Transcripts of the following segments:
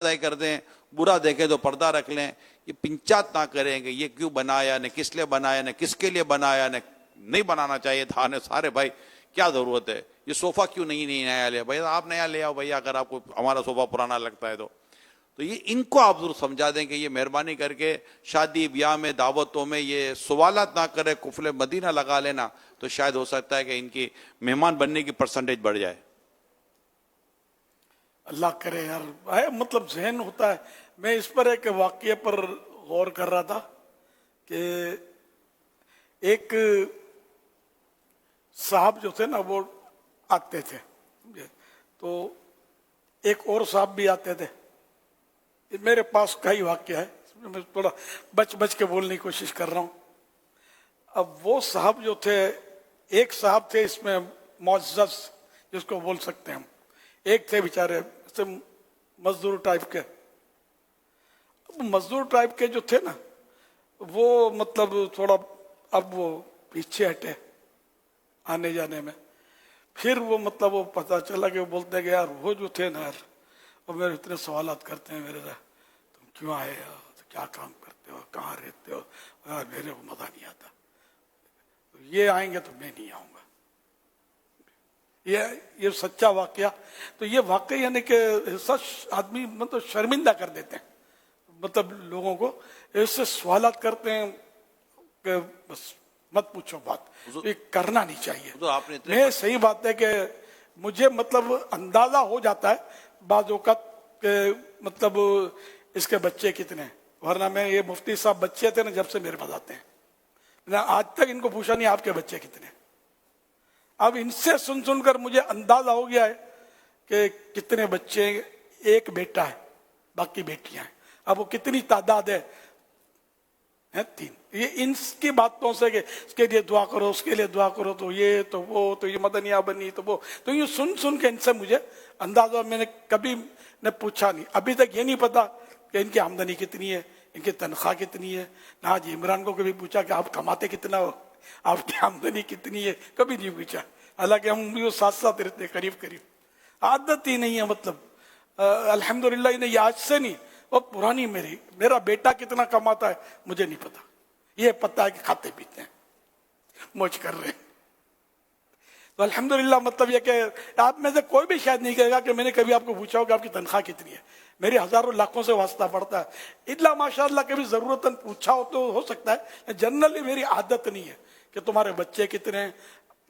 ادائی کر دیں, برا دیکھیں تو پردہ رکھ لیں. یہ پنچات نہ کریں گے یہ کیوں بنایا, نہ کس لیے بنایا, نہ کس کے لیے بنایا, نہ نہیں بنانا چاہیے تھا. سارے بھائی کیا ضرورت ہے, یہ صوفہ کیوں نہیں نیا لیا بھائی, آپ نیا لے آؤ بھائی, اگر آپ کو ہمارا صوفہ پرانا لگتا ہے تو یہ ان کو آپ ضرور سمجھا دیں کہ یہ مہربانی کر کے شادی بیاہ میں دعوتوں میں یہ سوالات نہ کرے, قفل مدینہ لگا لینا, تو شاید ہو سکتا ہے کہ ان کی مہمان بننے کی پرسنٹیج بڑھ جائے. اللہ کرے یار, مطلب ذہن ہوتا ہے. میں اس پر ایک واقعے پر غور کر رہا تھا کہ ایک صاحب جو تھے نا وہ آتے تھے, تو ایک اور صاحب بھی آتے تھے. میرے پاس کئی واقعہ ہے, میں تھوڑا بچ کے بولنے کی کوشش کر رہا ہوں. اب وہ صاحب جو تھے, ایک صاحب تھے اس میں معزز جس کو بول سکتے ہیں ہم, ایک تھے بیچارے مزدور ٹائپ کے. مزدور ٹائپ کے جو تھے نا وہ مطلب تھوڑا اب وہ پیچھے ہٹے آنے جانے میں. پھر وہ مطلب وہ پتہ چلا کہ وہ بولتے کہ یار وہ جو تھے نا یار, اور میرے اتنے سوالات کرتے ہیں میرے سے, تم کیوں آئے ہو, کیا کام کرتے ہو, کہاں رہتے ہو, یار میرے کو مزہ نہیں آتا, یہ آئیں گے تو میں نہیں آؤں گا. یہ سچا واقعہ. تو یہ واقعہ یعنی کہ سچ آدمی مطلب شرمندہ کر دیتے ہیں, مطلب لوگوں کو ایسے سوالات کرتے ہیں کہ بس مت پوچھو بات, یہ کرنا نہیں چاہیے. میں صحیح بات ہے کہ مجھے مطلب اندازہ ہو جاتا ہے بعض اوقات کہ مطلب اس کے بچے کتنے, ورنہ میں یہ مفتی صاحب بچے تھے نا جب سے میرے پاس آتے ہیں, آج تک ان کو پوچھا نہیں آپ کے بچے کتنے. اب ان سے سن کر مجھے اندازہ ہو گیا ہے کہ کتنے بچے, ایک بیٹا ہے باقی بیٹیاں ہیں. اب وہ کتنی تعداد ہے, 3. یہ ان کی باتوں سے کہ اس کے لیے دعا کرو, اس کے لیے دعا کرو, تو یہ تو وہ, تو یہ مدنیہ بنی, تو وہ, تو یہ سن کے ان سے مجھے اندازہ. میں نے کبھی نے پوچھا نہیں ابھی تک, یہ نہیں پتا کہ ان کی آمدنی کتنی ہے, ان کی تنخواہ کتنی ہے. نہ حاجی عمران کو کبھی پوچھا کہ آپ کماتے کتنا ہو, آپ کی آمدنی کتنی ہے, کبھی نہیں پوچھا. حالانکہ ہم بھی ساتھ ساتھ رہتے قریب. عادت ہی نہیں ہے. مطلب الحمدللہ انہیں یہ آج سے نہیں, وہ پرانی میرا بیٹا کتنا کماتا ہے مجھے نہیں پتا, یہ پتا ہے کہ کھاتے پیتے ہیں, موج کر رہے ہیں. تو الحمدللہ مطلب یہ کہ آپ میں سے کوئی بھی شاید نہیں کہے گا کہ میں نے کبھی آپ کو پوچھا ہو کہ آپ کی تنخواہ کتنی ہے. میری ہزاروں لاکھوں سے واسطہ پڑتا ہے, الا ماشاءاللہ کبھی ضرورت پوچھا ہو تو ہو سکتا ہے. جنرلی میری عادت نہیں ہے کہ تمہارے بچے کتنے ہیں.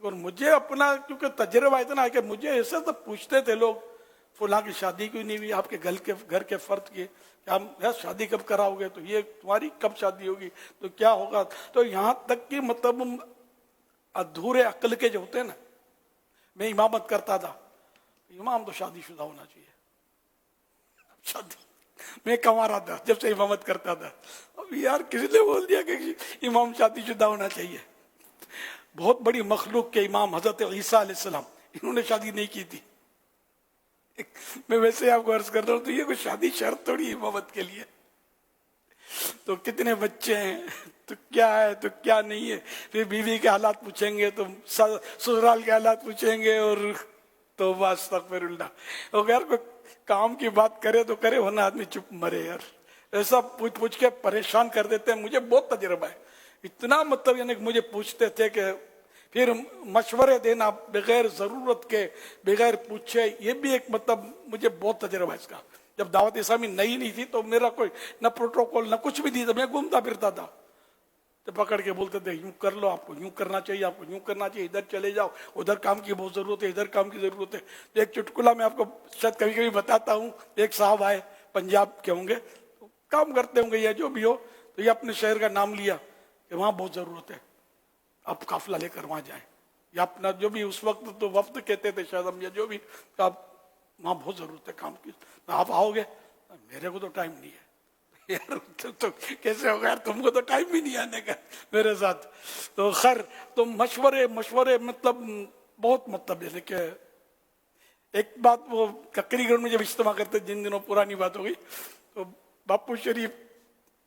اور مجھے اپنا کیونکہ تجربہ اتنا ہے کہ مجھے ایسے تو پوچھتے تھے لوگ, فلاں کی شادی کیوں نہیں ہوئی, آپ کے گھر کے فرد کی شادی کب کراؤ گے, تو یہ تمہاری کب شادی ہوگی, تو کیا ہوگا. تو یہاں تک کہ مطلب ادھورے عقل کے جو ہوتے ہیں نا, میں امامت کرتا تھا, امام تو شادی شدہ ہونا چاہیے. شادی میں کما رہا تھا جب سے امامت کرتا تھا. اب یار کسی نے بول دیا کہ امام شادی شدہ ہونا چاہیے. بہت بڑی مخلوق کے امام حضرت عیسیٰ علیہ السلام, انہوں نے شادی نہیں کی تھی. میں ویسے آپ کو عرض کر رہا ہوں, تو یہ کوئی شادی شرط تھوڑی امامت کے لیے. تو کتنے بچے ہیں, تو کیا ہے, تو کیا نہیں ہے. پھر بیوی کے حالات پوچھیں گے, تو سسرال کے حالات پوچھیں گے, اور تو استغفر اللہ. اور یار کوئی کام کی بات کرے تو کرے, ورنہ آدمی چپ مرے. یار ایسا پوچھ کے پریشان کر دیتے ہیں. مجھے بہت تجربہ ہے اتنا, مطلب یعنی کہ مجھے پوچھتے تھے کہ پھر مشورے دینا بغیر ضرورت کے, بغیر پوچھے, یہ بھی ایک مطلب مجھے بہت تجربہ ہے اس کا. جب دعوت اسلامی نئی نہیں تھی تو میرا کوئی نہ پروٹوکول نہ کچھ بھی نہیں تھا, میں گھومتا پھرتا تھا. تو پکڑ کے بولتے تھے یوں کر لو, آپ کو یوں کرنا چاہیے, آپ کو یوں کرنا چاہیے, ادھر چلے جاؤ, ادھر کام کی بہت ضرورت ہے, ادھر کام کی ضرورت ہے. ایک چٹکلا میں آپ کو شاید کبھی کبھی بتاتا ہوں. ایک صاحب آئے, پنجاب کے ہوں گے, کام کرتے ہوں گے یا جو بھی ہو, تو یہ اپنے شہر کا نام لیا کہ وہاں بہت ضرورت ہے, آپ قافلہ لے کر وہاں جائیں, یا اپنا جو بھی اس وقت تو وفد کہتے تھے شاید ہم, یا جو بھی, آپ وہاں بہت ضرورت ہے کام کی, آپ آؤ گے. میرے کو تو ٹائم نہیں ہے. یار تو کیسے ہوگا یار, تم کو تو ٹائم بھی نہیں آنے کا میرے ساتھ. تو خیر, تو مشورے مطلب بہت, مطلب یعنی کہ ایک بات, وہ ککری گڑھ میں جب اجتماع کرتے, جن دنوں پرانی بات ہو گئی, تو باپو شریف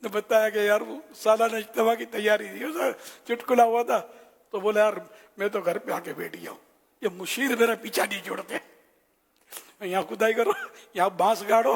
نے بتایا کہ یار وہ سالانہ اجتماع کی تیاری تھی, چٹکلا ہوا تھا. تو بولے یار میں تو گھر پہ آ کے بیٹھ گیا ہوں, یہ مشیر میرا پیچھا نہیں چھوڑتے, یہاں کھدائی کرو, یہاں بانس گاڑو,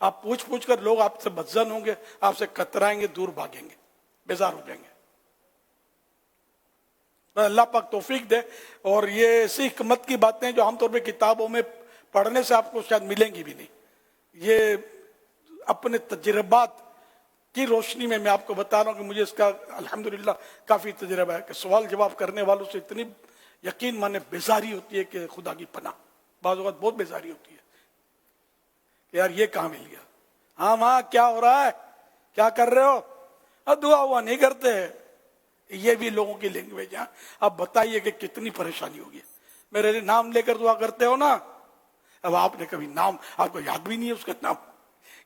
آپ پوچھ کر لوگ آپ سے بدزن ہوں گے, آپ سے کترائیں گے, دور بھاگیں گے, بیزار ہو جائیں گے. اللہ پاک توفیق دے. اور یہ ایسی حکمت کی باتیں جو عام طور پہ کتابوں میں پڑھنے سے آپ کو شاید ملیں گی بھی نہیں. یہ اپنے تجربات کی روشنی میں آپ کو بتا رہا ہوں کہ مجھے اس کا الحمدللہ کافی تجربہ ہے کہ سوال جواب کرنے والوں سے اتنی یقین مانے بیزاری ہوتی ہے کہ خدا کی پناہ, بعض اوقات بہت بیزاری ہوتی ہے کہ یار یہ کہاں مل گیا, ہاں ماں کیا ہو رہا ہے, کیا کر رہے ہو, دعا ہوا نہیں کرتے. یہ بھی لوگوں کی لینگویج ہے. اب بتائیے کہ کتنی پریشانی ہوگی. میرے لیے نام لے کر دعا کرتے ہو نا, اب آپ نے کبھی نام, آپ کو یاد بھی نہیں ہے اس کا نام,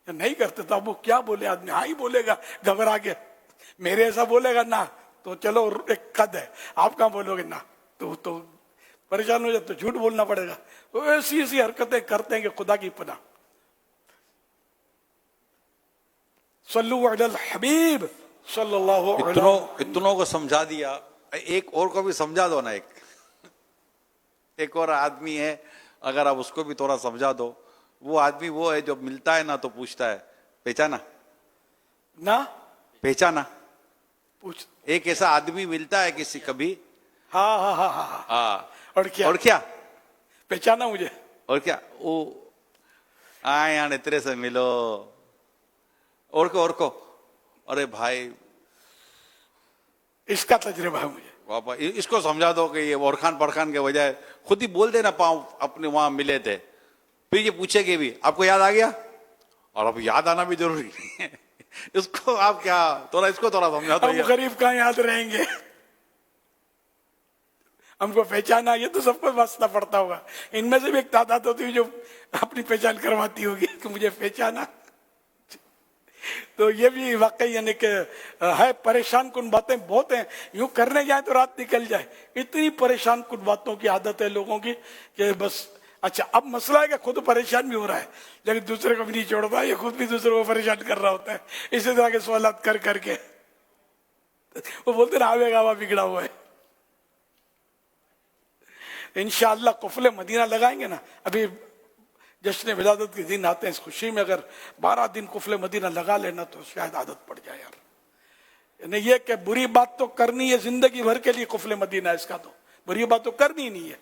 نہیں کرتے تو اب وہ کیا بولے آدمی, ہاں ہی بولے گا گھبرا کے. میرے ایسا بولے گا نا تو چلو ایک قد ہے, آپ کہاں بولو گے نا تو پریشان ہو جائے تو جھوٹ بولنا پڑے گا. تو ایسی ایسی حرکتیں کرتے ہیں کہ خدا کی پناہ. صلو علی الحبیب صلی اللہ علیہ اتنوں کو سمجھا دیا, ایک اور کو بھی سمجھا دو نا. ایک اور آدمی ہے, اگر آپ اس کو بھی تھوڑا سمجھا دو. وہ آدمی وہ ہے جو ملتا ہے نا تو پوچھتا ہے پہچانا, نا پہچانا. پوچھ. ایک ایسا آدمی ملتا ہے کسی کبھی, ہاں ہاں ہاں ہاں, ہاں, اور کیا پہچانا مجھے, اور کیا وہ آئے یہاں تیرے سے ملو, اور کو ارے بھائی اس کا تجربہ ہے مجھے. واپس اس کو سمجھا دو کہ یہ اورخان پرخان کے بجائے خود ہی بول دینا پاؤں اپنے وہاں ملے تھے. پھر یہ پوچھے گے بھی آپ کو یاد آ گیا, اور اب یاد آنا بھی ضروری ہے. اس کو آپ کیا تھوڑا اس کو تھوڑا سمجھا دو. ہم غریب کہاں یاد رہیں گے, ہم کو پہچانا یہ تو سب کو واسطہ پڑتا ہوگا. ان میں سے بھی ایک تعداد ہوتی ہے جو اپنی پہچان کرواتی ہوگی کہ مجھے پہچانا. تو یہ بھی واقعی یعنی کہ ہے پریشان کن باتیں بہت ہیں. یوں کرنے جائیں تو رات نکل جائے. اتنی پریشان کن باتوں کی عادت ہے لوگوں کی کہ بس. اچھا اب مسئلہ ہے کہ خود پریشان بھی ہو رہا ہے لیکن دوسرے کو بھی نہیں چھوڑتا, یہ خود بھی دوسرے کو پریشان کر رہا ہوتا ہے اسی طرح کے سوالات کر کے. وہ بولتے نا آوے گاوا بگڑا ہوا ہے. انشاءاللہ قفل مدینہ لگائیں گے نا. ابھی جشن ولادت کے دن آتے ہیں, اس خوشی میں اگر 12 دن قفل مدینہ لگا لینا تو شاید عادت پڑ جائے یار. یعنی یہ کہ بری بات تو کرنی ہے زندگی بھر کے لیے قفل مدینہ, اس کا تو بری بات تو کرنی نہیں ہے.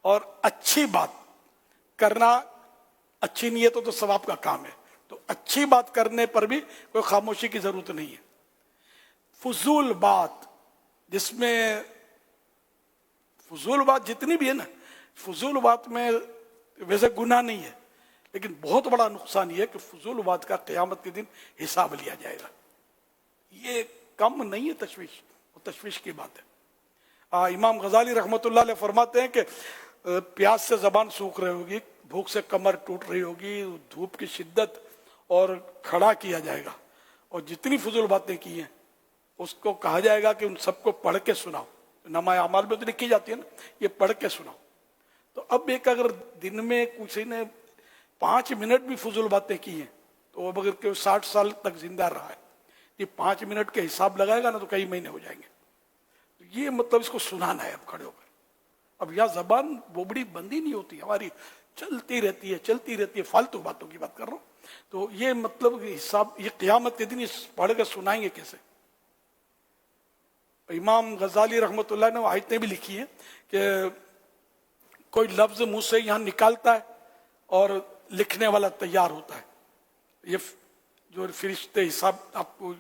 اور اچھی بات کرنا, اچھی نیت تو ثواب کا کام ہے. تو اچھی بات کرنے پر بھی کوئی خاموشی کی ضرورت نہیں ہے. فضول بات, جس میں فضول بات جتنی بھی ہے نا, فضول بات میں ویسے گناہ نہیں ہے لیکن بہت بڑا نقصان یہ ہے کہ فضول بات کا قیامت کے دن حساب لیا جائے گا. یہ کم نہیں ہے تشویش, وہ تشویش کی بات ہے. امام غزالی رحمۃ اللہ علیہ فرماتے ہیں کہ پیاس سے زبان سوکھ رہی ہوگی, بھوک سے کمر ٹوٹ رہی ہوگی, دھوپ کی شدت, اور کھڑا کیا جائے گا اور جتنی فضول باتیں کی ہیں اس کو کہا جائے گا کہ ان سب کو پڑھ کے سناؤ. نامہ اعمال میں تو لکھی جاتی ہے نا, یہ پڑھ کے سناؤ. تو اب ایک اگر دن میں کسی نے 5 منٹ بھی فضول باتیں کی ہیں تو اب اگر 60 سال تک زندہ رہا ہے, یہ 5 منٹ کے حساب لگائے گا نا تو کئی مہینے ہو جائیں گے. یہ مطلب اس کو سنانا ہے اب کھڑے ہو کر. اب یہاں زبان بوبڑی بندی نہیں ہوتی ہماری, چلتی رہتی ہے فالتو باتوں کی بات کر رہا ہوں. تو یہ مطلب حساب, یہ قیامت کے دن یہ پڑھ کر سنائیں گے کیسے. امام غزالی رحمۃ اللہ نے آیتیں بھی لکھی ہیں کہ کوئی لفظ منہ سے یہاں نکالتا ہے اور لکھنے والا تیار ہوتا ہے. یہ جو فرشتے حساب, آپ کو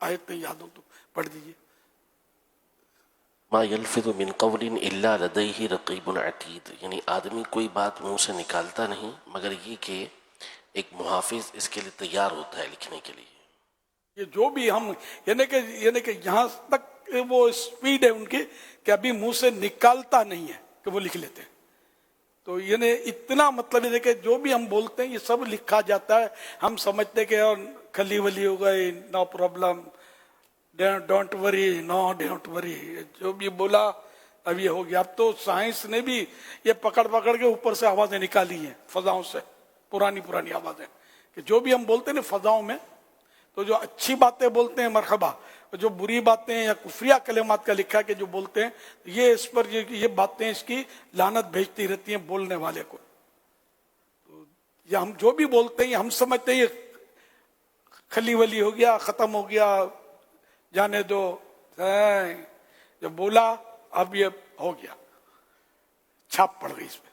آیتیں یاد ہو تو پڑھ دیجیے. ما یلفظ من قول الا لدیہ رقیب عتید, یعنی آدمی کوئی بات منہ سے نکالتا نہیں مگر یہ کہ ایک محافظ اس کے لیے تیار ہوتا ہے لکھنے کے لیے. یہ جو بھی ہم یعنی کہ یہاں تک وہ اسپیڈ ہے ان کی کہ ابھی منہ سے نکالتا نہیں ہے کہ وہ لکھ لیتے ہیں. تو یعنی اتنا مطلب ہے کہ جو بھی ہم بولتے ہیں یہ سب لکھا جاتا ہے. ہم سمجھتے کہ کھلی ولی ہو گئی, no problem, don't worry, know don't worry, جو بھی بولا اب یہ ہو گیا. اب تو سائنس نے بھی یہ پکڑ کے اوپر سے آوازیں نکالی ہیں فضاؤں سے, پرانی آوازیں, کہ جو بھی ہم بولتے ہیں نا فضاؤں میں, تو جو اچھی باتیں بولتے ہیں مرحبا, جو بری باتیں یا کفریہ کلمات کا لکھا کہ جو بولتے ہیں یہ اس پر یہ باتیں اس کی لعنت بھیجتی رہتی ہیں بولنے والے کو. تو یہ ہم جو بھی بولتے ہیں ہم سمجھتے ہیں یہ کھلی ولی ہو گیا، ختم ہو گیا، جانے دو، جب بولا اب یہ ہو گیا، چھاپ پڑ گئی اس پہ.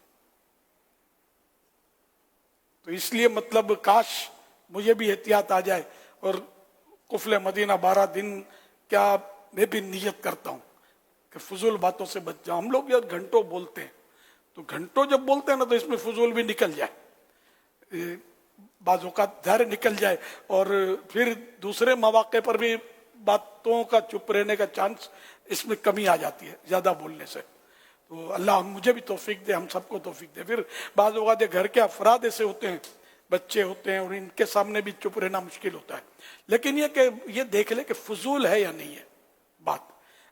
تو اس لیے مطلب کاش مجھے بھی احتیاط آ جائے. اور قفل مدینہ 12 دن کیا میں بھی نیت کرتا ہوں کہ فضول باتوں سے بچ جاؤں. ہم لوگ یار گھنٹوں بولتے ہیں، تو گھنٹوں جب بولتے ہیں نا تو اس میں فضول بھی نکل جائے، بعض اوقات دھیر نکل جائے، اور پھر دوسرے مواقع پر بھی باتوں کا چپ رہنے کا چانس اس میں کمی آ جاتی ہے زیادہ بولنے سے. تو اللہ مجھے بھی توفیق دے، ہم سب کو توفیق دے. پھر بعض اوقات گھر کے افراد ایسے ہوتے ہیں، بچے ہوتے ہیں، اور ان کے سامنے بھی چپ رہنا مشکل ہوتا ہے. لیکن یہ کہ یہ دیکھ لے کہ فضول ہے یا نہیں ہے بات.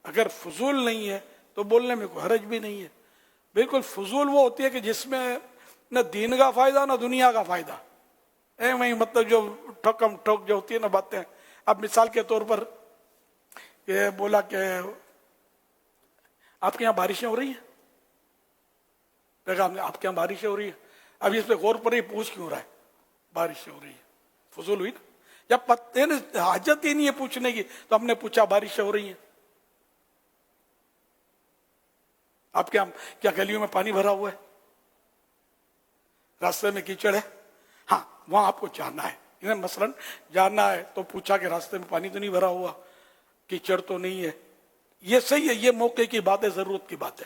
اگر فضول نہیں ہے تو بولنے میں کوئی حرج بھی نہیں ہے. بالکل فضول وہ ہوتی ہے کہ جس میں نہ دین کا فائدہ نہ دنیا کا فائدہ، وہی مطلب جو ٹھوکم ٹھوک جو ہوتی ہے نا باتیں. اب مثال کے طور پر یہ بولا کہ آپ کے یہاں بارشیں ہو رہی ہیں، پیغام آپ کے یہاں بارشیں ہو رہی ہیں. اب اس پہ غور پر ہی پوچھ کیوں رہا ہے بارشیں ہو رہی ہیں؟ فضول ہوئی نا. جب پتہ نہیں حاجت ہی نہیں ہے پوچھنے کی تو ہم نے پوچھا بارشیں ہو رہی ہیں. آپ کے کیا گلیوں میں پانی بھرا ہوا ہے؟ راستے میں کیچڑ ہے؟ ہاں وہاں آپ کو جانا ہے، مثلا جانا ہے تو پوچھا کہ راستے میں پانی تو نہیں بھرا ہوا، کیچڑ تو نہیں ہے. یہ صحیح ہے، یہ موقع کی بات ہے، ضرورت کی بات ہے.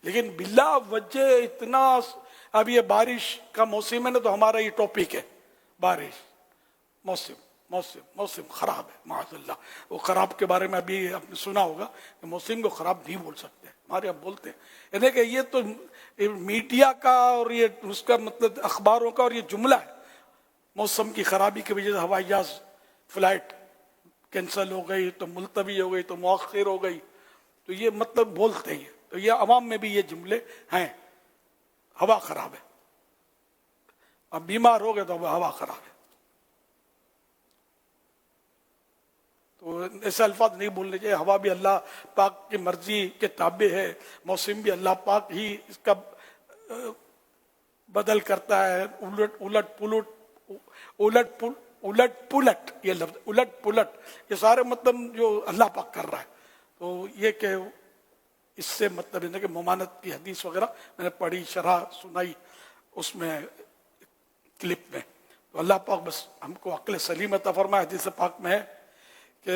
لیکن بلا وجہ اتنا، اب یہ بارش کا موسم ہے نا تو ہمارا یہ ٹاپک ہے بارش، موسم خراب ہے معاذ اللہ. وہ خراب کے بارے میں ابھی آپ نے سنا ہوگا کہ موسم کو خراب نہیں بول سکتے، ہمارے یہاں بولتے ہیں. یعنی کہ یہ تو میڈیا کا اور یہ اس کا مطلب اخباروں کا اور یہ جملہ ہے. موسم کی خرابی کی وجہ سے ہوائی جہاز فلائٹ کینسل ہو گئی، تو ملتوی ہو گئی، تو مؤخر ہو گئی، تو یہ مطلب بولتے ہیں. تو یہ عوام میں بھی یہ جملے ہیں، ہوا خراب ہے، اب بیمار ہو گئے تو اب ہوا خراب ہے. تو ایسے الفاظ نہیں بولنے چاہیے. ہوا بھی اللہ پاک کی مرضی کے تابع ہے، موسم بھی اللہ پاک ہی اس کا بدل کرتا ہے، الٹ پلٹ یہ لفظ الٹ پلٹ یہ سارے مطلب جو اللہ پاک کر رہا ہے. تو یہ کہ اس سے مطلب ہے کہ ممانت کی حدیث وغیرہ میں نے پڑھی، شرح سنائی اس میں کلپ میں. تو اللہ پاک بس ہم کو عقل سلیم عطا فرمائے. حدیث پاک میں ہے کہ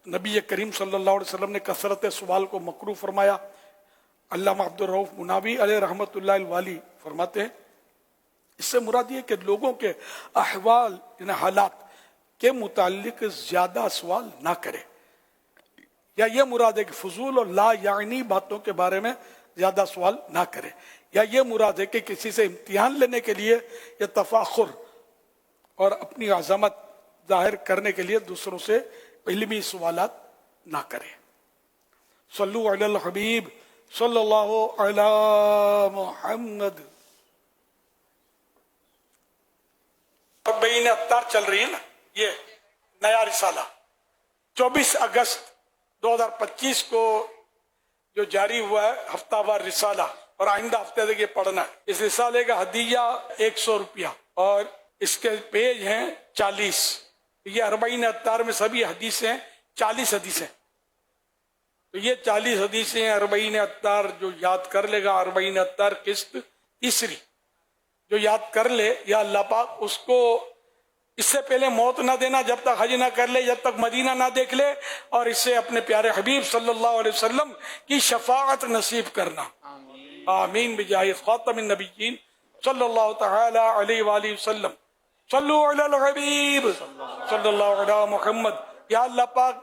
نبی کریم صلی اللہ علیہ وسلم نے کثرت سوال کو مکروہ فرمایا. علامہ عبد الرؤف مناوی علیہ رحمۃ اللہ الوالی فرماتے ہیں اس سے مراد یہ کہ لوگوں کے احوال یعنی حالات کے متعلق زیادہ سوال نہ کرے، یا یہ مراد ہے کہ فضول اور لا یعنی باتوں کے بارے میں زیادہ سوال نہ کرے، یا یہ مراد ہے کہ کسی سے امتحان لینے کے لیے یا تفاخر اور اپنی عظمت ظاہر کرنے کے لیے دوسروں سے علمی سوالات نہ کرے. صلو علی الحبیب صلی اللہ علی محمد. بین اتار چل رہی ہے نا یہ نیا رسالہ، 24 اگست 2025 کو جو جاری ہوا ہے ہفتہ وار رسالہ، اور آئندہ ہفتے تک یہ پڑھنا ہے. اس رسالے کا ہدیہ 100 روپیہ، اور اس کے پیج ہیں 40. یہ 40 اتار میں سبھی حدیثیں 40 حدیثیں، تو یہ 40 حدیثیں 40 اتار جو یاد کر لے گا، 40 اتار قسط تیسری جو یاد کر لے، یا اللہ پاک اس کو اس سے پہلے موت نہ دینا جب تک حج نہ کر لے، جب تک مدینہ نہ دیکھ لے، اور اس سے اپنے پیارے حبیب صلی اللہ علیہ وسلم کی شفاعت نصیب کرنا. آمین بجاہ خاتم النبیین صلی اللہ تعالی علیہ وآلہ وسلم. صلو علی الحبیب صلی اللہ علی محمد. یا اللہ پاک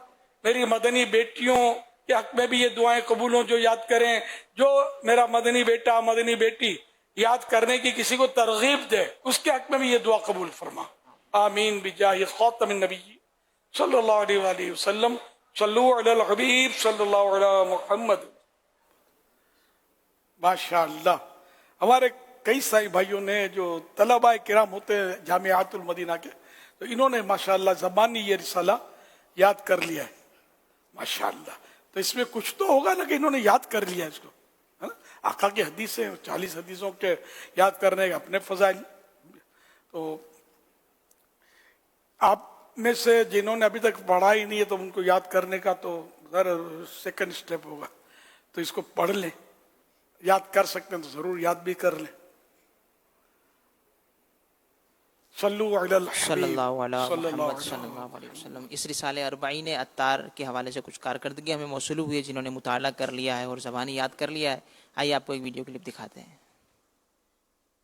میری مدنی بیٹیوں کے حق میں بھی یہ دعائیں قبول ہوں جو یاد کریں، جو میرا مدنی بیٹا مدنی بیٹی یاد کرنے کی کسی کو ترغیب دے اس کے حق میں بھی یہ دعا قبول فرما. آمین بجاہ خاتم النبی صلی اللہ علیہ وآلہ وسلم. صلو علی الحبیب صلی اللہ علی محمد. ماشاء اللہ. ہمارے کئی سارے بھائیوں نے جو طلباء کرام ہوتے ہیں جامعات المدینہ کے، تو انہوں نے ماشاءاللہ زبانی یہ رسالہ یاد کر لیا ہے ماشاءاللہ. تو اس میں کچھ تو ہوگا نا کہ انہوں نے یاد کر لیا اس کو، ہے نا. آقا کی حدیثیں 40 حدیثوں کے یاد کرنے کے اپنے فضائل. تو آپ میں سے جنہوں نے ابھی تک پڑھا ہی نہیں ہے تو ان کو یاد کرنے کا تو ذرا سیکنڈ اسٹیپ ہوگا، تو اس کو پڑھ لیں، یاد کر سکتے ہیں تو ضرور یاد بھی کر لیں. صلو علی الحبیب صلی اللہ علیہ صلی اللہ محمد صلی اللہ علیہ وسلم. اس رسالے اربعین اتار کے حوالے سے کچھ کارکردگی ہمیں موصول ہوئی ہے جنہوں نے مطالعہ کر لیا ہے اور زبانی یاد کر لیا ہے. آئیے آپ کو ایک ویڈیو کلپ دکھاتے ہیں.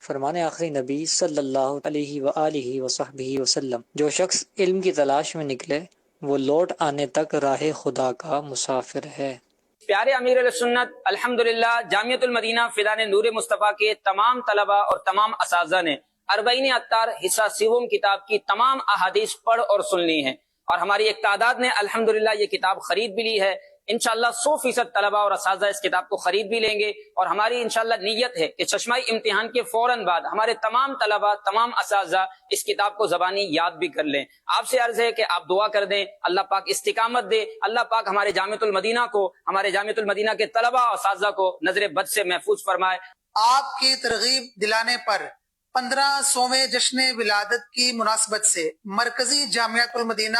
فرمان آخری نبی صلی اللہ علیہ وآلہ وصحبہ وسلم، جو شخص علم کی تلاش میں نکلے وہ لوٹ آنے تک راہ خدا کا مسافر ہے. پیارے امیر علیہ سنت الحمدللہ جامعۃ المدینہ فیضان نور مصطفیٰ کے تمام طلبہ اور تمام اساتذہ نے اربعین اتار حصہ سیوم کتاب کی تمام احادیث پڑھ اور سن لی ہیں، اور ہماری ایک تعداد نے الحمدللہ یہ کتاب خرید بھی لی ہے. انشاءاللہ 100% طلبہ اور اساتذہ اس کتاب کو خرید بھی لیں گے، اور ہماری انشاءاللہ نیت ہے کہ چشمائی امتحان کے فوراً بعد ہمارے تمام طلبہ تمام اساتذہ اس کتاب کو زبانی یاد بھی کر لیں. آپ سے عرض ہے کہ آپ دعا کر دیں، اللہ پاک استقامت دے، اللہ پاک ہمارے جامعۃ المدینہ کو، ہمارے جامعۃ المدینہ کے طلبہ اور اساتذہ کو نظر بد سے محفوظ فرمائے. آپ کی ترغیب دلانے پر 1500ویں جشن ولادت کی مناسبت سے مرکزی جامعۃ المدینہ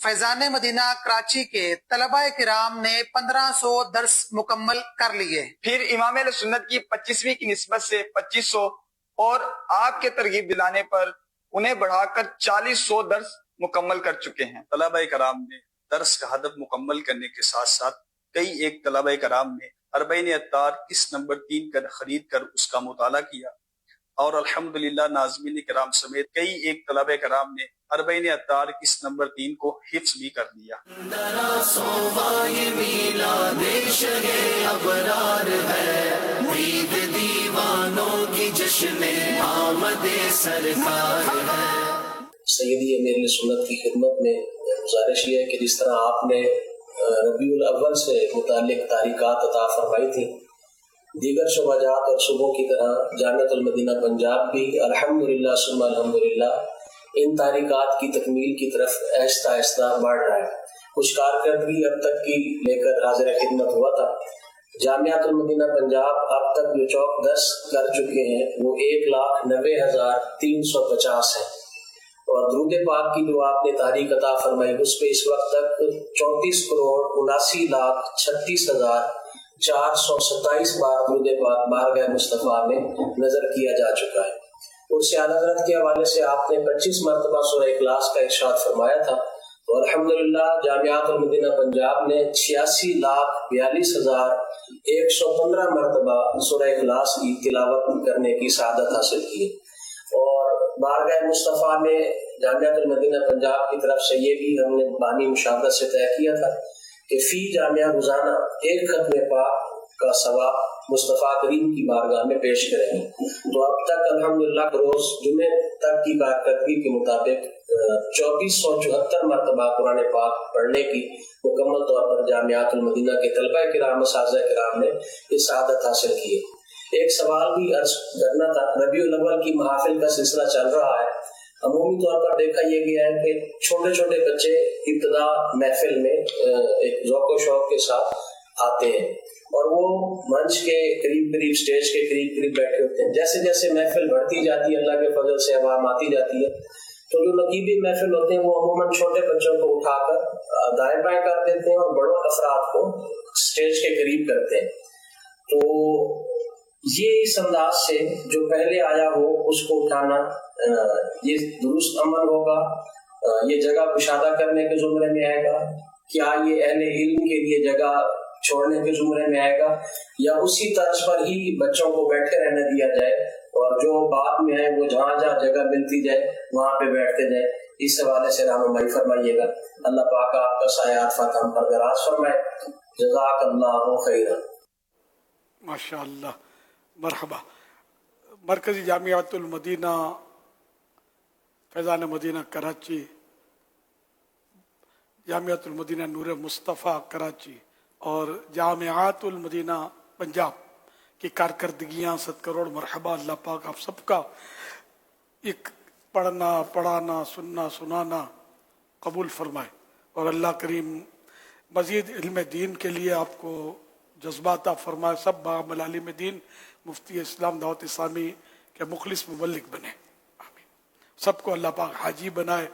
فیضان مدینہ کراچی کے طلبہ کرام نے 1500 درس مکمل کر لیے. پھر امام علیہ سنت کی 25ویں کی نسبت سے 2500 اور آپ کے ترغیب دلانے پر انہیں بڑھا کر 4000 درس مکمل کر چکے ہیں. طلبہ کرام نے درس کا ہدف مکمل کرنے کے ساتھ ساتھ کئی ایک طلبہ کرام نے اربعین اتار اس نمبر 3 کا خرید کر اس کا مطالعہ کیا، اور الحمدللہ ناظمین کرام سمیت کئی ایک طلبہ کرام نے اربعین اتار اس نمبر 3 کو حفظ بھی کر لیا. سیدی امیر علیہ سنت کی خدمت میں گزارش یہ ہے کہ جس طرح آپ نے ربیع الاول سے متعلق تحریکات عطا فرمائی تھی، دیگر شعبہ جات اور صوبوں کی طرح جامعۃ المدینہ پنجاب بھی الحمدللہ ثم الحمدللہ ان تحریکات کی تکمیل کی طرف آہستہ آہستہ بڑھ رہا ہے. کچھ کارکردگی اب تک کی لے کر حاضر خدمت ہوا تھا. جامعۃ المدینہ پنجاب اب تک جو چوک درس کر چکے ہیں وہ 1,90,350 ہیں، اور درود پاک کی جو آپ نے تحریک عطا فرمائی اس پہ اس وقت تک 34,79,36,427 بار درود پاک بارگاہ مصطفیٰ میں نظر کیا جا چکا ہے. اور اعلیٰ حضرت کے حوالے سے آپ نے 25 مرتبہ سورہ اخلاص کا ارشاد فرمایا تھا، تو الحمدللہ جامعۃ المدینہ پنجاب نے 86,42,115 مرتبہ سورہ اخلاص کی تلاوت کرنے کی سعادت حاصل کی. اور بارگاہ مصطفیٰ میں جامعۃ المدینہ پنجاب کی طرف سے یہ بھی ہم نے بانی مشاورت سے طے کیا تھا کہ فی جامعہ روزانہ ایک ختم پاک کا ثواب مصطفیٰ کریم کی بارگاہ میں پیش کریں گے. تو اب تک الحمدللہ روز جمعے تک کی کارکردگی کے مطابق 2474 مرتبہ قرآن پاک پڑھنے کی مکمل طور پر جامعۃ المدینہ کے طلبہ کرام اساتذہ کرام نے یہ سعادت حاصل کی ہے. ایک سوال بھی عرض کرنا تھا. ربیع الاول کی محافل کا سلسلہ چل رہا ہے. عمومی طور پر دیکھا یہ گیا ہے کہ چھوٹے چھوٹے بچے ابتدا محفل میں ایک ذوق و شوق کے ساتھ آتے ہیں، اور وہ منچ کے قریب قریب اسٹیج کے قریب قریب بیٹھے ہوتے ہیں. جیسے جیسے محفل بڑھتی جاتی ہے، اللہ کے فضل سے عوام آتی جاتی ہے، تو جو نقیبی محفل ہوتے ہیں وہ عموماً چھوٹے بچوں کو اٹھا کر دائیں بائیں کر دیتے ہیں اور بڑوں افراد کو اسٹیج کے قریب کرتے ہیں. تو یہ اس انداز سے جو پہلے آیا ہو اس کو اٹھانا یہ درست عمل ہوگا؟ یہ جگہ کشادہ کرنے کے زمرے میں آئے گا؟ کیا یہ اہل علم کے لیے جگہ چھوڑنے کے زمرے میں آئے گا، یا اسی طرز پر ہی بچوں کو بیٹھے رہنے دیا جائے اور جو بعد میں ہے وہ جہاں جہاں جگہ ملتی جائے وہاں پہ بیٹھتے جائے؟ اس حوالے سے رہنمائی فرمائیے گا. اللہ پاک آپ کا سایات فتح پر دراز فرمائے. جزاک اللہ خیرا. ماشاء اللہ، مرحبا. مرکزی جامعۃ المدینہ فیضان مدینہ کراچی، جامعۃ المدینہ نور مصطفیٰ کراچی اور جامعات المدینہ پنجاب کی کارکردگیاں 100 کروڑ مرحبا. اللہ پاک آپ سب کا ایک پڑھنا پڑھانا سننا سنانا قبول فرمائے، اور اللہ کریم مزید علم دین کے لیے آپ کو جذبات فرمائے. سب بعمل عالم دین مفتی اسلام دعوت اسلامی کے مخلص مبلغ بنے. آمین. سب کو اللہ پاک حاجی بنائے,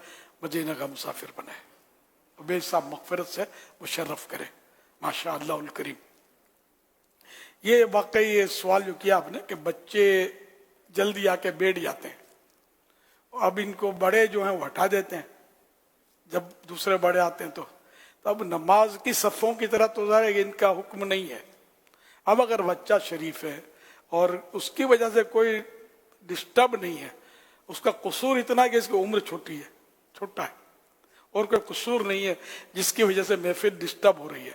مدینہ کا مسافر بنائے, بے حساب مغفرت سے مشرف کرے, ماشاء اللہ الکریم. یہ واقعی یہ سوال جو کیا آپ نے کہ بچے جلدی آ کے بیٹھ جاتے ہیں, اب ان کو بڑے جو ہیں وہ ہٹا دیتے ہیں جب دوسرے بڑے آتے ہیں, تو اب نماز کی صفوں کی طرح تو ظاہر ہے کہ ان کا حکم نہیں ہے. اب اگر بچہ شریف ہے اور اس کی وجہ سے کوئی ڈسٹرب نہیں ہے, اس کا قصور اتنا ہے کہ اس کی عمر چھوٹی ہے, چھوٹا ہے, اور کوئی قصور نہیں ہے جس کی وجہ سے محفل ڈسٹرب ہو رہی ہے,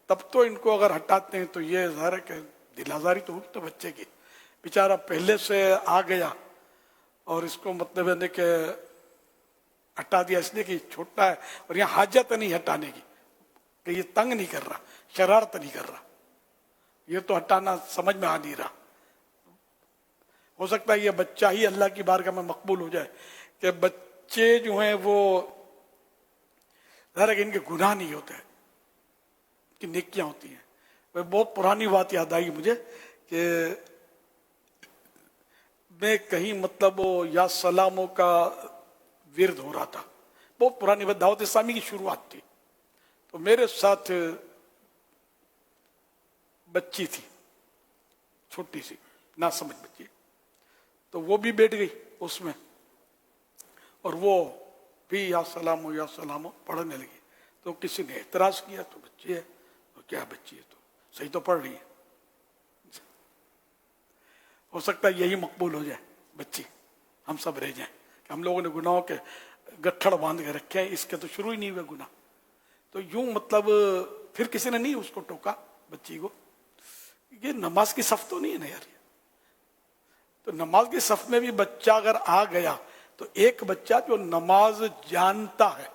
تب تو ان کو اگر ہٹاتے ہیں تو یہ ظاہر ہے کہ دل آزاری تو ہوگی تو بچے کی, بیچارہ پہلے سے آ گیا اور اس کو مطلب ہے کہ ہٹا دیا اس لیے کہ چھوٹا ہے اور یہاں حاجت نہیں ہٹانے کی, کہ یہ تنگ نہیں کر رہا, شرارت نہیں کر رہا, یہ تو ہٹانا سمجھ میں آ نہیں رہا. ہو سکتا ہے یہ بچہ ہی اللہ کی بارگاہ میں مقبول ہو جائے, کہ بچے جو ہیں وہ ظاہر ہے کہ ان کے گناہ نہیں ہوتے ہیں, کہ نیکیاں ہوتی ہیں. وہ بہت پرانی بات یاد آئی مجھے کہ میں کہیں مطلب وہ یا سلاموں کا ورد ہو رہا تھا, بہت پرانی بات, دعوت اسلامی کی شروعات تھی, تو میرے ساتھ بچی تھی چھوٹی سی نہ سمجھ بچی, تو وہ بھی بیٹھ گئی اس میں اور وہ بھی یا سلام پڑھنے لگی. تو کسی نے اعتراض کیا تو بچی ہے, تو کیا بچی ہے, تو صحیح تو پڑھ رہی ہے. ہو سکتا ہے یہی مقبول ہو جائے بچی, ہم سب رہ جائیں کہ ہم لوگوں نے گناہوں کے گٹھڑ باندھ کے رکھے ہیں, اس کے تو شروع ہی نہیں ہوئے گناہ. تو یوں مطلب پھر کسی نے نہیں اس کو ٹوکا بچی کو, یہ نماز کی صف تو نہیں ہے نا یار. تو نماز کی صف میں بھی بچہ اگر آ گیا تو ایک بچہ جو نماز جانتا ہے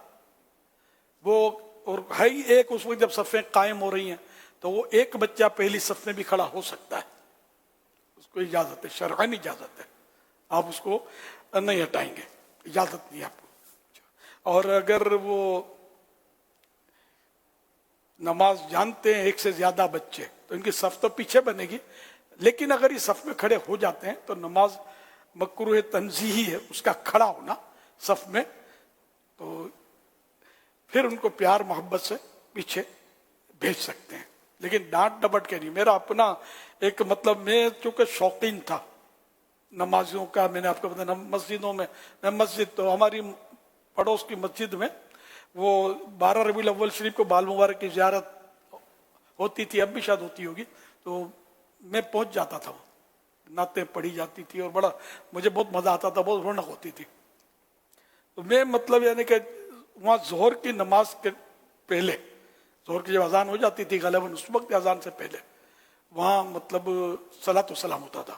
وہ, اور ہے ہی ایک اس وقت جب صفیں قائم ہو رہی ہیں, تو وہ ایک بچہ پہلی صف میں بھی کھڑا ہو سکتا ہے, اس کو اجازت ہے, شرعاً اجازت ہے, آپ اس کو نہیں ہٹائیں گے, اجازت نہیں آپ کو. اور اگر وہ نماز جانتے ہیں ایک سے زیادہ بچے, تو ان کی صف تو پیچھے بنے گی, لیکن اگر یہ صف میں کھڑے ہو جاتے ہیں تو نماز مکروہ تنزیہی ہے اس کا کھڑا ہونا صف میں, تو پھر ان کو پیار محبت سے پیچھے بھیج سکتے ہیں, لیکن ڈانٹ ڈپٹ کے نہیں. میرا اپنا ایک مطلب, میں چونکہ شوقین تھا نمازیوں کا, میں نے آپ کو بتایا مسجدوں میں مسجد, تو ہماری پڑوس کی مسجد میں وہ 12 ربیع الاول شریف کو بال مبارک کی زیارت ہوتی تھی, اب بھی شاید ہوتی ہوگی, تو میں پہنچ جاتا تھا, نعتیں پڑھی جاتی تھی اور بڑا مجھے بہت مزہ آتا تھا, بہت رونق ہوتی تھی. تو میں مطلب یعنی کہ وہاں ظہر کی نماز کے پہلے, ظہر کی جب اذان ہو جاتی تھی غالباً اس وقت اذان سے پہلے, وہاں مطلب صلاۃ و سلام ہوتا تھا,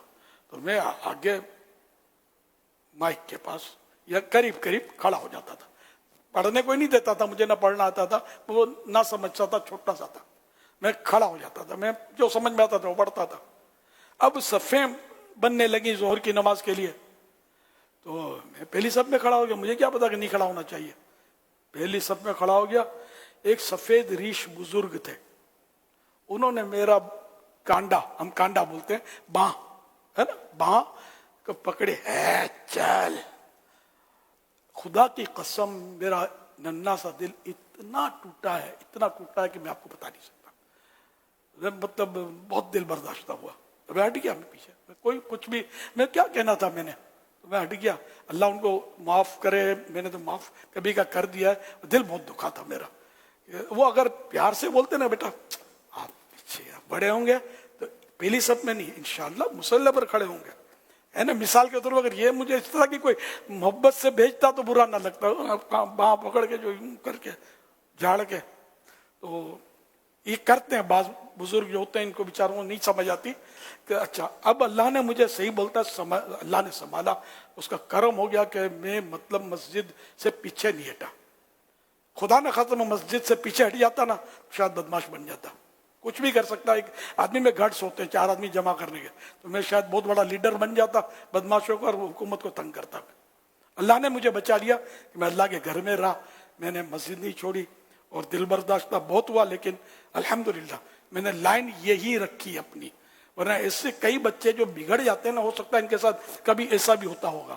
تو میں آگے مائک کے پاس یا قریب قریب کھڑا ہو جاتا تھا. پڑھنے کوئی نہیں دیتا تھا, مجھے نہ پڑھنا آتا تھا, وہ نہ سمجھتا تھا, چھوٹا سا تھا, میں کھڑا ہو جاتا تھا, میں جو سمجھ میں آتا تھا وہ پڑھتا تھا. اب صفیں بننے لگی ظہر کی نماز کے لیے, تو میں پہلی صف میں کھڑا ہو گیا, مجھے کیا پتا کہ نہیں کھڑا ہونا چاہیے, پہلی صف میں کھڑا ہو گیا. ایک سفید ریش بزرگ تھے, انہوں نے میرا کانڈا, ہم کانڈا بولتے ہیں, باں ہے نا, باں کو پکڑے, ہے چل. خدا کی قسم میرا ننھا سا دل اتنا ٹوٹا ہے, اتنا ٹوٹا ہے کہ میں آپ کو بتا نہیں سکتا. مطلب بہت دل برداشتہ ہوا, تو میں ہٹ گیا, میں پیچھے کوئی کچھ بھی, میں کیا کہنا تھا, میں نے تو میں ہٹ گیا. اللہ ان کو معاف کرے, میں نے تو معاف کبھی کا کر دیا ہے, دل بہت دکھا تھا میرا. وہ اگر پیار سے بولتے نا, بیٹا آپ پیچھے بڑے ہوں گے تو پہلی صف میں نہیں, انشاءاللہ مصلی پر کھڑے ہوں گے, ہے نا. مثال کے طور پر اگر یہ مجھے اس طرح کی کوئی محبت سے بھیجتا تو برا نہ لگتا, باں پکڑ کے جو کر کے جھاڑ کے, تو یہ کرتے ہیں بعض بزرگ جو ہوتے ہیں, ان کو بیچاروں کو نہیں سمجھ آتی کہ اچھا اب اللہ نے مجھے صحیح بولتا, اللہ نے سنبھالا, اس کا کرم ہو گیا کہ میں مطلب مسجد سے پیچھے نہیں ہٹا. خدا نہ خاصا میں مسجد سے پیچھے ہٹ جاتا نا, شاید بدماش بن جاتا. کچھ بھی کر سکتا, ایک آدمی میں گھٹس ہوتے ہیں 4 آدمی جمع کرنے کے, تو میں شاید بہت بڑا لیڈر بن جاتا بدماشوں کو, اور حکومت کو تنگ کرتا. اللہ نے مجھے بچا لیا کہ میں اللہ کے گھر میں رہا, میں نے مسجد نہیں چھوڑی, اور دل برداشتہ بہت ہوا, لیکن الحمدللہ میں نے لائن یہی رکھی اپنی. ورنہ اس سے کئی بچے جو بگڑ جاتے ہیں نا, ہو سکتا ہے ان کے ساتھ کبھی ایسا بھی ہوتا ہوگا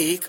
1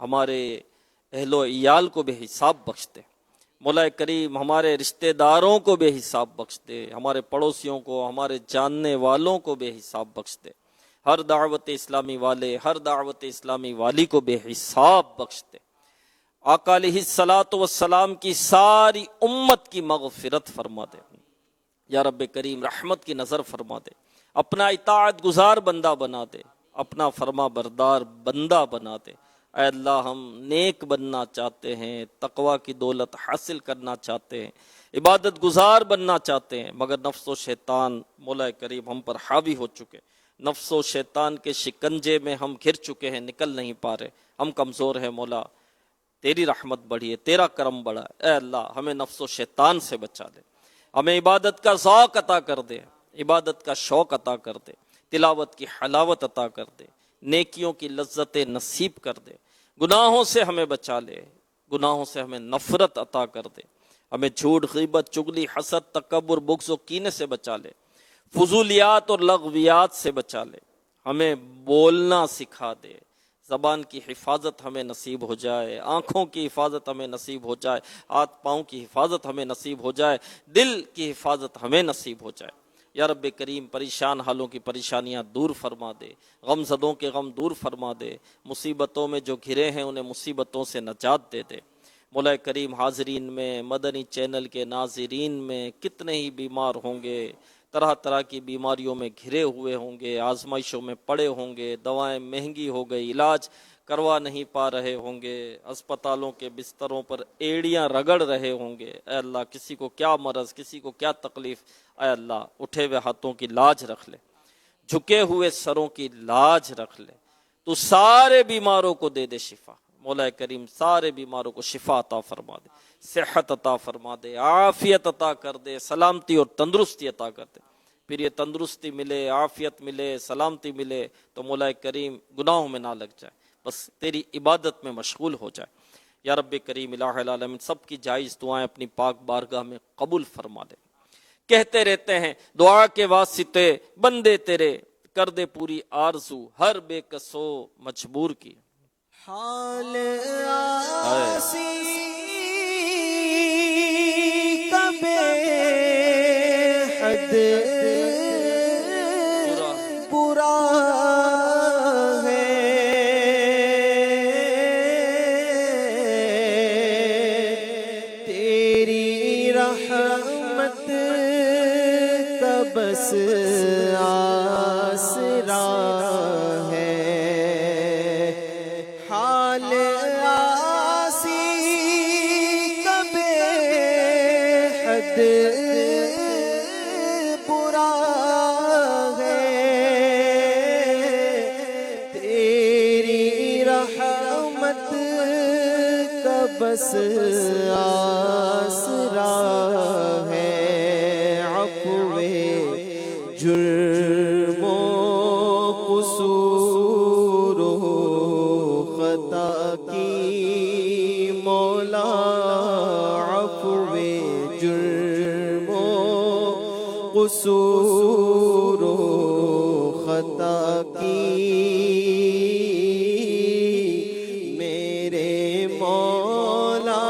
ہمارے اہل و عیال کو بے حساب بخش دے۔ مولا کریم ہمارے رشتہ داروں کو بے حساب بخش دے، ہمارے پڑوسیوں کو، ہمارے جاننے والوں کو بے حساب بخش دے، ہر دعوت اسلامی والے، ہر دعوت اسلامی والی کو بے حساب بخش دے۔ آقا علیہ الصلاۃ والسلام کی ساری امت کی مغفرت فرما دے یا رب کریم، رحمت کی نظر فرما دے، اپنا اطاعت گزار بندہ بنا دے، اپنا فرما بردار بندہ بنا دے۔ اے اللہ ہم نیک بننا چاہتے ہیں، تقوی کی دولت حاصل کرنا چاہتے ہیں، عبادت گزار بننا چاہتے ہیں، مگر نفس و شیطان مولا کریم ہم پر حاوی ہو چکے، نفس و شیطان کے شکنجے میں ہم گھر چکے ہیں، نکل نہیں پا رہے، ہم کمزور ہیں مولا، تیری رحمت بڑھی ہے، تیرا کرم بڑھا ہے۔ اے اللہ ہمیں نفس و شیطان سے بچا لے، ہمیں عبادت کا ذوق عطا کر دے، عبادت کا شوق عطا کر دے، تلاوت کی حلاوت عطا کر دے، نیکیوں کی لذت نصیب کر دے، گناہوں سے ہمیں بچا لے، گناہوں سے ہمیں نفرت عطا کر دے، ہمیں جھوٹ، غیبت، چغلی، حسد، تکبر، بغض و کینے سے بچا لے، فضولیات اور لغویات سے بچا لے، ہمیں بولنا سکھا دے، زبان کی حفاظت ہمیں نصیب ہو جائے، آنکھوں کی حفاظت ہمیں نصیب ہو جائے، ہاتھ پاؤں کی حفاظت ہمیں نصیب ہو جائے، دل کی حفاظت ہمیں نصیب ہو جائے یا رب کریم۔ پریشان حالوں کی پریشانیاں دور فرما دے، غم زدوں کے غم دور فرما دے، مصیبتوں میں جو گھرے ہیں انہیں مصیبتوں سے نجات دے دے۔ مولا کریم حاضرین میں، مدنی چینل کے ناظرین میں کتنے ہی بیمار ہوں گے، طرح طرح کی بیماریوں میں گھرے ہوئے ہوں گے، آزمائشوں میں پڑے ہوں گے، دوائیں مہنگی ہو گئی، علاج کروا نہیں پا رہے ہوں گے، اسپتالوں کے بستروں پر ایڑیاں رگڑ رہے ہوں گے۔ اے اللہ کسی کو کیا مرض، کسی کو کیا تکلیف، اے اللہ اٹھے ہوئے ہاتھوں کی لاج رکھ لے، جھکے ہوئے سروں کی لاج رکھ لے، تو سارے بیماروں کو دے دے شفا۔ مولا کریم سارے بیماروں کو شفا عطا فرما دے، صحت عطا فرما دے، عافیت عطا کر دے، سلامتی اور تندرستی عطا کر دے۔ پھر یہ تندرستی ملے، عافیت ملے، سلامتی ملے تو مولا کریم گناہوں میں نہ لگ جائے، بس تیری عبادت میں مشغول ہو جائے یا رب کریم الہ العالمین۔ سب کی جائز دعائیں اپنی پاک بارگاہ میں قبول فرما دے۔ کہتے رہتے ہیں دعا کے واسطے بندے تیرے، کر دے پوری آرزو ہر بے کسو مجبور کی۔ حال آسی کبے حد برا ہے، تیری رحمت کا بس آسرا ہے، حال آسی کبے حد برا ہے، تیری رحمت کا بس آسرا ہے، عفو جرم و قصور و خطا کی مولا، عفو جرم و قصور و خطا کی میرے مولا،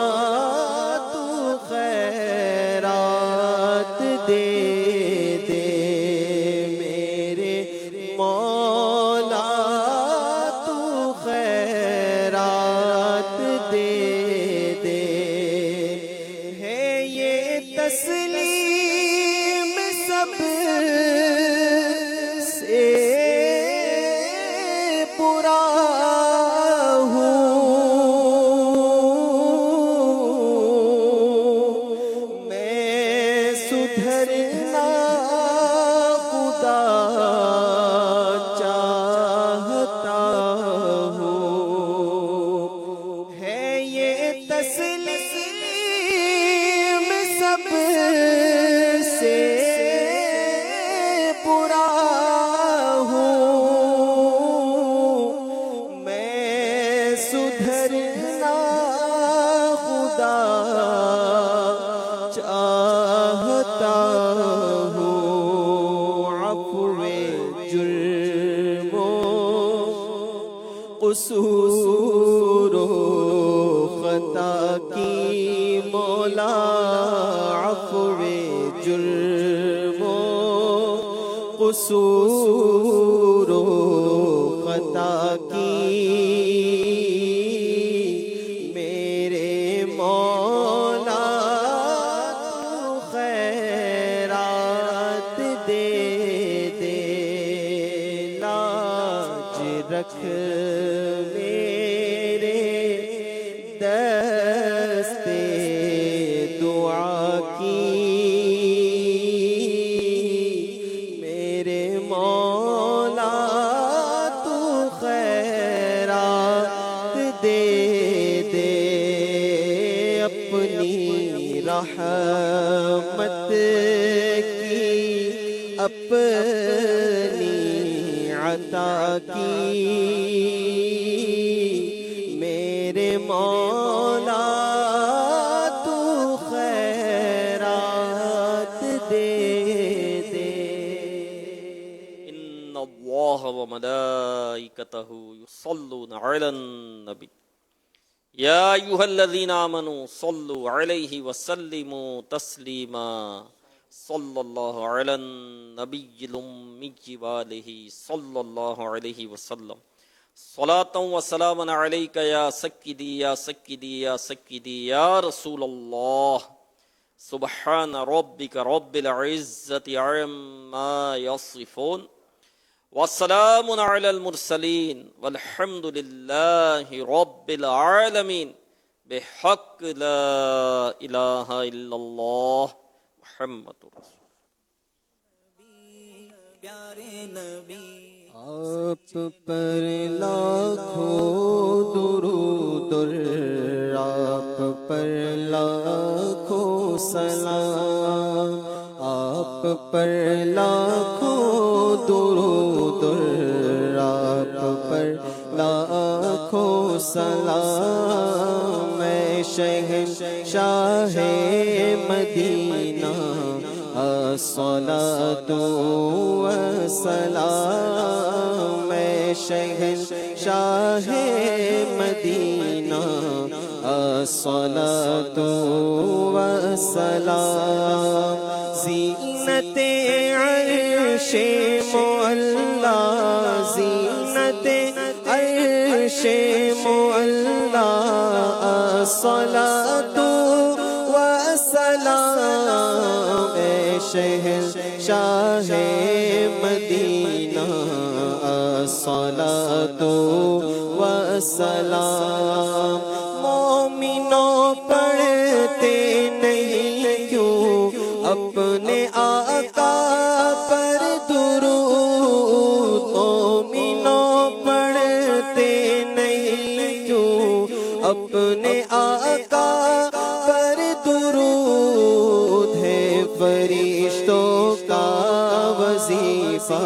تو خیرات دے دے میرے مولا، تو خیرات دے دے، ہے یہ تسلیم سب سے برا ہوں، میں سدھرنا خدا چاہتا ہوں، ہے یہ تسلیم سب سے برا ہوں، میں سدھرنا خدا چاہتا ہوں، عفو جرم و قصور قصور و خطا کی میرے مولا تو خیرات دے دے لاج رکھ میرے دستے دعا کی میرے مولا تو خیرات دے دے اپنی رحمت کی اپنی عطا کی میرے مولا تو خیرات دے دے ان اللہ وملائکتہ یصلون علی النبی یا ایھا الذین آمنوا صلوا علیہ وسلموا تسلیما صلی اللہ علی النبی الامی وآلہ صلی اللہ علیہ وسلم صلاۃ و سلام علیک یا سیدی یا سیدی یا سیدی یا رسول اللہ سبحان ربک رب العزت عما یصفون والسلام علی المرسلین والحمد للہ رب العالمین بحق لا الہ الا اللہ محمد رسول آپ پر لاکھوں درود آپ پر لاکھوں سلام آپ پر لاکھوں درود آپ پر لاکھوں سلام میں شہنشاہ مدینہ الصلاۃ والسلام میں شہنشاہ مدینہ الصلاۃ والسلام زینت عرش معلا زینت عرش معلا الصلاۃ والسلام شہنشاہ مدینہ الصلاۃ والسلام مومنوں پڑھتے نہیں کیوں اپنے آقا پر درود مومنوں پڑھتے نہیں کیوں اپنے آقا پر درود ہے فرشتوں کا وظیفہ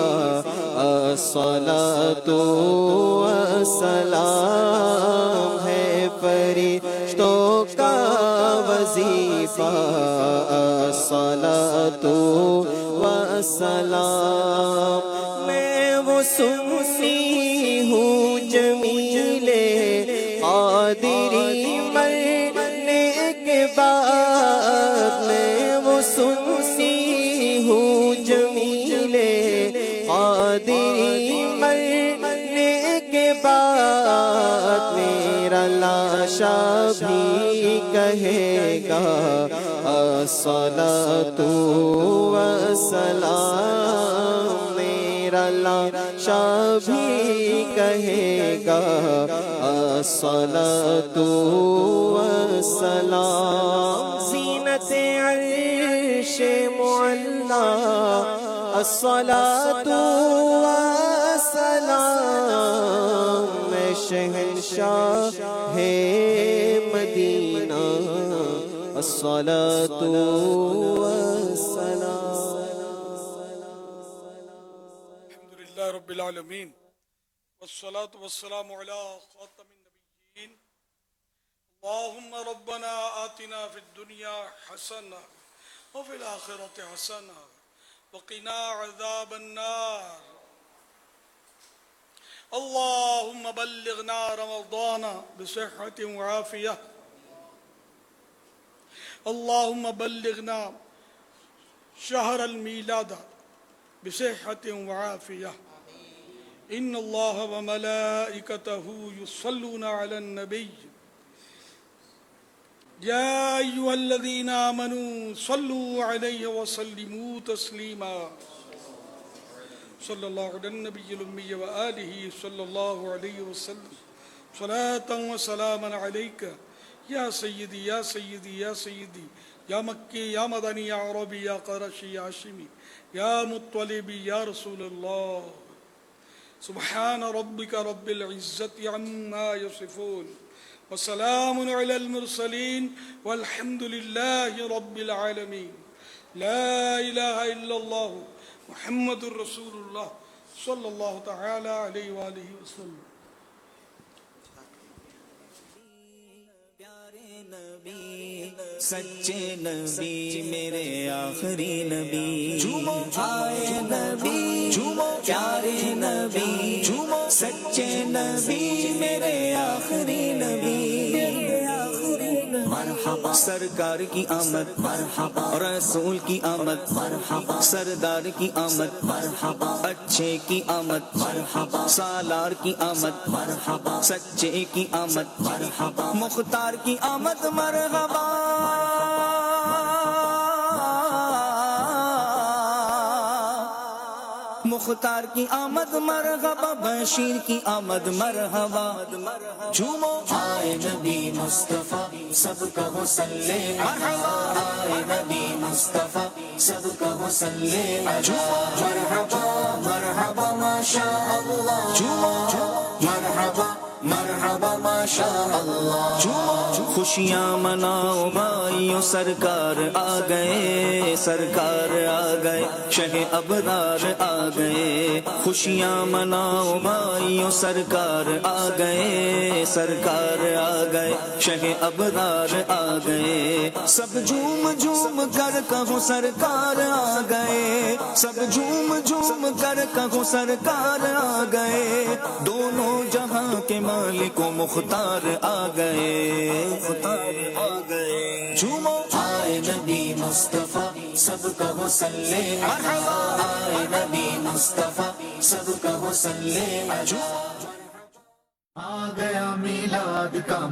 الصلاۃ والسلام ہے فرشتوں کا وظیفہ الصلاۃ والسلام میں وہ سنی ہوں جمیل قادری مرنے کے بعد میں وہ سنی ہوں جمیل قادری مرنے کے بعد میرا لاشا بھی کہے گا الصلاۃ والسلام میرا لاشا بھی کہے گا الصلاۃ والسلام زینت عرش معلا الصلاۃ والسلام میں شہنشاہ ہے مدینہ الصلاۃ والسلام الحمدللہ رب العالمین والصلاة والسلام على خاتم النبیین اللہم ربنا آتنا فی الدنیا حسنہ وفی الآخرة حسنہ وقنا عذاب النار اللہم بلغنا رمضان بصحة وعافیہ اللہم بلغنا شہر المیلاد بصحة وعافية. إن الله وملائكته يصلون على النبي يا أيها الذين آمنوا صلوا عليه وسلموا تسليما. صلى الله على النبي الأمي وآله صلى الله عليه وسلم صلاة وسلاما عليك يا سيدي يا سيدي يا سيدي يا مكي يا مدني يا عربي يا قرشي يا هاشمي يا مطلبي يا رسول الله. سبحان ربك رب العزة عما يصفون وسلام على المرسلين والحمد لله رب العالمين. لا إله إلا الله محمد رسول الله صلى الله تعالى عليه وآله وسلم. سچے نبی میرے آخری نبی آئے نبی پیارے نبی سچے نبی میرے آخری نبی مرحبا سرکار کی آمد مرحبا رسول کی آمد مرحبا سردار کی آمد مرحبا اچھے کی آمد مرحبا سالار کی آمد مرحبا سچے کی آمد مرحبا مختار کی آمد مرحبا مختار کی آمد مرحبا بشیر کی آمد مرحبا جھومو آئے نبی مصطفیٰ سب کہو صلی مرحبا آئے نبی مصطفیٰ سب کہو صلی مرحبا مرحبا ماشاء اللہ مرحبا مرحبا ماشاء اللہ. خوشیاں مناؤ بھائیو سرکار آ گئے سرکار آ گئے شہ ابرار آ گئے. خوشیاں مناؤ بھائیو سرکار آ گئے سرکار آ گئے شہ ابرار آ گئے. سب جھوم جھوم کر کہو سرکار آ گئے سب جھوم جھوم کر کہو سرکار آ گئے. دونوں جہاں کے مالک و مختار آ گئے مختار آ گئے. جھومو آئے نبی مصطفیٰ سب کہو صلی مرحبا آئے نبی مصطفیٰ سب کہو صلی. آ گیا میلاد کا